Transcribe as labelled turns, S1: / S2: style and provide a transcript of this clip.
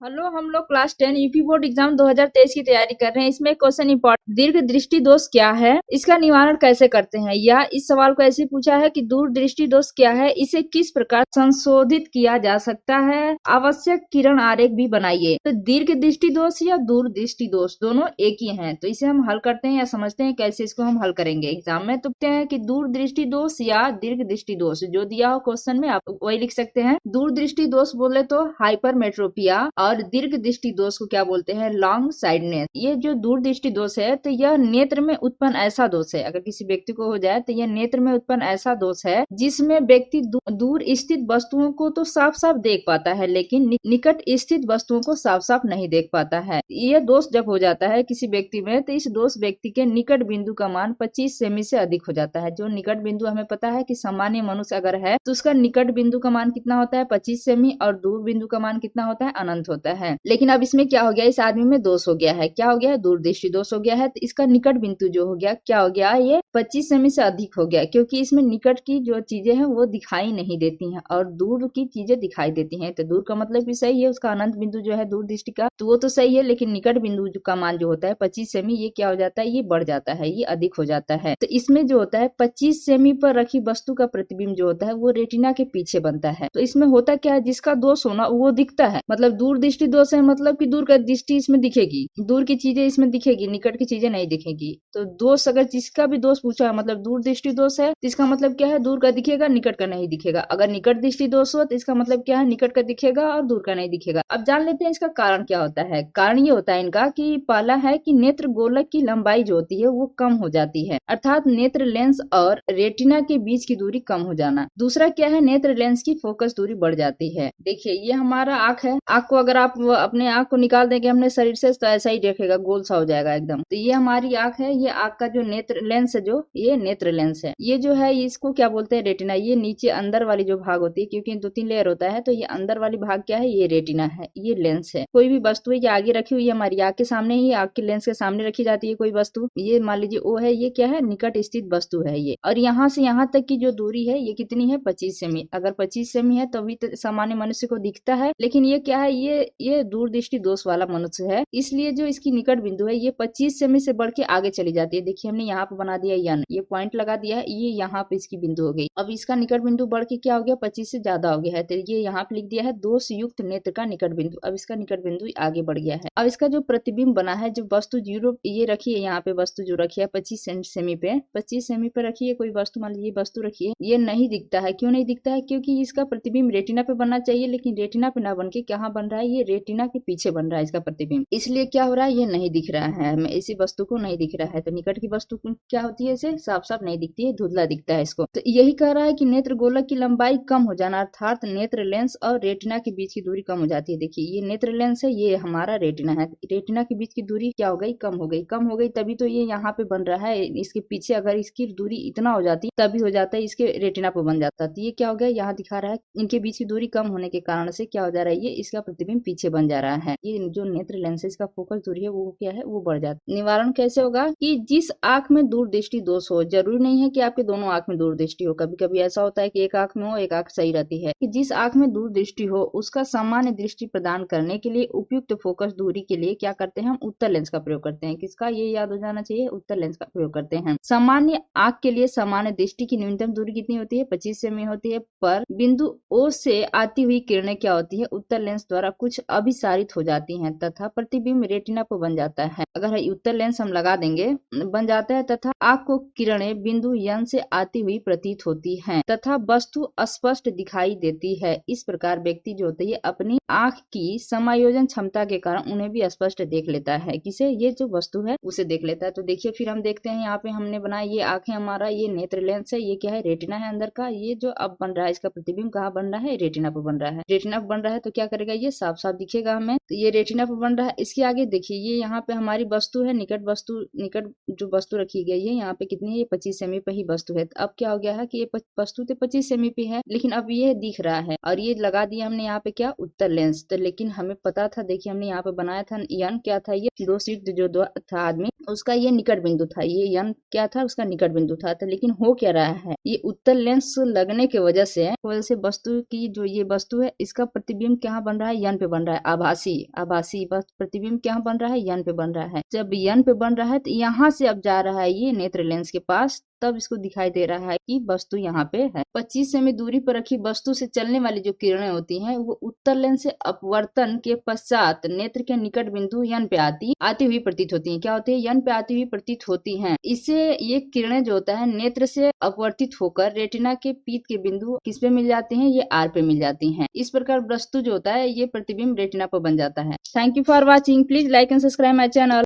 S1: Hello, हम लोग class 10 UP board exam 2023 की तैयारी कर रहे हैं। इसमें क्वेश्चन इंपॉर्टेंट, दीर्घ दृष्टि दोष क्या है, इसका निवारण कैसे करते हैं, या इस सवाल को ऐसे पूछा है कि दूर दृष्टि दोष क्या है, इसे किस प्रकार संशोधित किया जा सकता है, आवश्यक किरण आरेख भी बनाइए। तो दीर्घ दृष्टि दोष या दूर दृष्टि दोष दोनों एक ही हैं, तो इसे हम हल करते हैं या समझते हैं कैसे इसको हम हल करेंगे एग्जाम में। तो कहते हैं कि दूर दृष्टि दोष या दीर्घ दृष्टि दोष जो दिया हो क्वेश्चन में आप वही लिख सकते हैं। दूर दृष्टि दोष बोले तो हाइपरमेट्रोपिया, और दीर्घ दृष्टि दोष को क्या बोलते हैं, लॉन्ग साइडनेस। ये जो दूर दृष्टि दोष है तो यह नेत्र में उत्पन्न ऐसा दोष है, अगर किसी व्यक्ति को हो जाए तो यह नेत्र में उत्पन्न ऐसा दोष है जिसमें व्यक्ति दूर स्थित वस्तुओं को तो साफ साफ देख पाता है लेकिन निकट स्थित वस्तुओं को साफ साफ नहीं देख पाता है। यह दोष जब हो जाता है किसी व्यक्ति में तो इस दोष व्यक्ति के निकट बिंदु का मान 25 सेमी से अधिक हो जाता है। जो निकट बिंदु हमें पता है कि सामान्य मनुष्य अगर है तो उसका निकट बिंदु का मान कितना होता है, 25 सेमी, और दूर बिंदु का मान कितना होता है, अनंत होता है। लेकिन अब इसमें क्या हो गया, इस आदमी में दोष हो गया है। क्या हो गया है, दूरदृष्टि दोष हो गया है। तो इसका निकट बिंदु जो हो गया क्या हो गया, ये 25 सेमी से अधिक हो गया, क्योंकि इसमें निकट की जो चीजें हैं वो दिखाई नहीं देती हैं और दूर की चीजें दिखाई देती हैं। तो दूर का मतलब भी सही है, उसका अनंत बिंदु जो है दूर दृष्टि का, तो वो तो सही है, लेकिन निकट बिंदु का मान जो होता है 25 सेमी, ये क्या हो जाता है, ये बढ़ जाता है, ये अधिक हो जाता है। तो इसमें जो होता है 25 सेमी पर रखी वस्तु का प्रतिबिंब जो होता है वो रेटिना के पीछे बनता है। तो इसमें होता क्या है, जिसका दोष होना वो दिखता है, मतलब दूर दृष्टि दोष है, मतलब कि दूर का दृष्टि इसमें दिखेगी, दूर की चीजें इसमें दिखेगी, निकट की चीजें नहीं दिखेगी। तो दोष अगर जिसका भी दोष पूछा है मतलब दूर दृष्टि दोष है तो इसका मतलब क्या है, दूर का दिखेगा निकट का नहीं दिखेगा। अगर निकट दृष्टि दोष हो तो इसका मतलब क्या है, निकट का दिखेगा और दूर का नहीं दिखेगा। अब जान लेते हैं इसका कारण क्या होता है। कारण ये होता है इनका कि पहला है कि नेत्र गोलक की लंबाई जो होती है वो कम हो जाती है, अर्थात नेत्र लेंस और रेटिना के बीच की दूरी कम हो जाना। दूसरा क्या है, नेत्र लेंस की फोकस दूरी बढ़ जाती है। देखिए ये हमारा आंख है, आंख को अगर आप अपने आंख को निकाल देंगे हमने शरीर से तो ऐसा ही देखेगा, गोल सा हो जाएगा एकदम। तो ये हमारी आंख है, ये आंख का जो नेत्र लेंस है, जो ये नेत्र लेंस है, ये जो है इसको क्या बोलते हैं, रेटिना। ये नीचे अंदर वाली जो भाग होती है, क्योंकि 2-3 लेयर होता है, तो ये अंदर वाली भाग क्या है, ये रेटिना है, ये लेंस है। कोई भी वस्तु है ये आगे रखी हुई है हमारी आंख के सामने ही, आंख के लेंस के सामने रखी जाती है कोई वस्तु, ये मान लीजिए वो है, ये क्या है, निकट स्थित वस्तु है ये। और यहाँ से यहाँ तक की जो दूरी है ये कितनी है, 25 सेमी। अगर 25 सेमी है तभी तो सामान्य मनुष्य को दिखता है, लेकिन ये क्या है, ये दूर दृष्टि दोष वाला मनुष्य है, इसलिए जो इसकी निकट बिंदु है ये 25 सेमी से बढ़ के आगे चली जाती है। देखिए हमने यहाँ पे बना दिया यन, ये पॉइंट लगा दिया है, ये यहाँ पे इसकी बिंदु हो गई। अब इसका निकट बिंदु बढ़ के क्या हो गया, 25 से ज्यादा हो गया है, तो ये यहाँ पे लिख दिया है दोष युक्त नेत्र का निकट बिंदु। अब इसका निकट बिंदु आगे बढ़ गया है। अब इसका जो प्रतिबिंब बना है, जो वस्तु जीरो ये रखी है, यहाँ पे वस्तु जो रखी है 25 सेमी पे, 25 सेमी पे रखी है कोई वस्तु, मान लीजिए वस्तु रखी है, ये नहीं दिखता है। क्यों नहीं दिखता है, क्योंकि इसका प्रतिबिंब रेटिना पे बनना चाहिए, लेकिन रेटिना पे ना बन के कहाँ बन रहा है, ये रेटिना के पीछे बन रहा है इसका प्रतिबिंब, इसलिए क्या हो रहा है, ये नहीं दिख रहा है हमें, इसी वस्तु को नहीं दिख रहा है। तो निकट की वस्तु क्या होती है, इसे साफ साफ नहीं दिखती है, धुंधला दिखता है इसको। तो यही कह रहा है कि नेत्र गोलक की लंबाई कम हो जाना, अर्थात नेत्र लेंस और रेटिना के बीच की दूरी कम हो जाती है। देखिए ये नेत्र लेंस है, ये हमारा रेटिना है, रेटिना के बीच की दूरी क्या हो गई, कम हो गई। कम हो गई तभी तो ये यहाँ पे बन रहा है, इसके पीछे अगर इसकी दूरी इतना हो जाती तभी हो जाता है, इसके रेटिना पे बन जाता। तो ये क्या हो गया, यहाँ दिखा रहा है इनके बीच की दूरी कम होने के कारण से क्या हो जा रहा है, ये इसका प्रतिबिंब पीछे बन जा रहा है। ये जो नेत्र लेंस है इसका फोकस दूरी है वो क्या है, वो बढ़ जाता है। निवारण कैसे होगा कि जिस आंख में दूर दृष्टि दोष हो, जरूरी नहीं है कि आपके दोनों आंख में दूर दृष्टि हो, कभी कभी ऐसा होता है कि एक आंख में हो एक आंख सही रहती है, कि जिस आंख में दूर दृष्टि हो उसका सामान्य दृष्टि प्रदान करने के लिए उपयुक्त फोकस दूरी के लिए क्या करते हैं, हम उत्तर लेंस का प्रयोग करते हैं। किसका, ये याद हो जाना चाहिए, उत्तर लेंस का प्रयोग करते हैं। सामान्य आंख के लिए सामान्य दृष्टि की न्यूनतम दूरी कितनी होती है, 25 सेमी होती है, पर बिंदु O से आती हुई किरणें क्या होती है, उत्तर लेंस द्वारा कुछ अभिसारित हो जाती हैं तथा प्रतिबिंब रेटिना पर बन जाता है। अगर उत्तर लेंस हम लगा देंगे बन जाता है, तथा आंख को किरणें बिंदु यन से आती हुई प्रतीत होती हैं तथा वस्तु स्पष्ट दिखाई देती है। इस प्रकार व्यक्ति जो होता है अपनी आंख की समायोजन क्षमता के कारण उन्हें भी स्पष्ट देख लेता है। किसे, ये जो वस्तु है उसे देख लेता है। तो देखिए फिर हम देखते हैं, यहाँ पे हमने बनाया ये आंख है हमारा, ये नेत्र लेंस है, ये क्या है, रेटिना है अंदर का। ये जो अब बन रहा है इसका प्रतिबिंब कहाँ बन रहा है, रेटिना पर बन रहा है। रेटिना पर बन रहा है तो क्या करेगा, ये साफ साफ दिखेगा हमें। तो ये रेटिना पर बन रहा है। इसके आगे देखिए ये यहाँ पे हमारी वस्तु है, निकट वस्तु, निकट जो वस्तु रखी गई है यहाँ पे कितनी है, ये 25 सेमी पे ही वस्तु है। अब क्या हो गया है कि ये वस्तु तो 25 सेमी पे है, लेकिन अब ये दिख रहा है और ये लगा दिया हमने यहाँ पे क्या, उत्तर लेंस। तो लेकिन हमें पता था, देखिए हमने यहाँ पे बनाया था यन क्या था, ये दोष युक्त जो था आदमी उसका ये निकट बिंदु था, ये यन क्या था, उसका निकट बिंदु था। तो लेकिन हो क्या रहा है, ये उत्तर लेंस लगने की वजह से वस्तु की जो ये वस्तु है इसका प्रतिबिंब कहाँ बन रहा है, यन पे बन रहा है? आभासी, आभासी बस प्रतिबिंब क्या बन रहा है? यन पे बन रहा है। जब यन पे बन रहा है तो यहाँ से अब जा रहा है ये नेत्र लेंस के पास, तब इसको दिखाई दे रहा है कि वस्तु यहाँ पे है। 25 सेमी दूरी पर रखी वस्तु से चलने वाली जो किरणें होती हैं वो उत्तर लेंस से अपवर्तन के पश्चात नेत्र के निकट बिंदु यन पे आती हुई प्रतीत होती हैं। क्या होती है? यन पे आती हुई प्रतीत होती हैं। इससे ये किरणें जो होता है नेत्र से अपवर्तित होकर रेटिना के पीत के बिंदु किस पे मिल जाते हैं? ये आर पे मिल जाती हैं। इस प्रकार वस्तु जो होता है ये प्रतिबिंब रेटिना पर बन जाता है। Thank you for watching. Please like and subscribe my channel.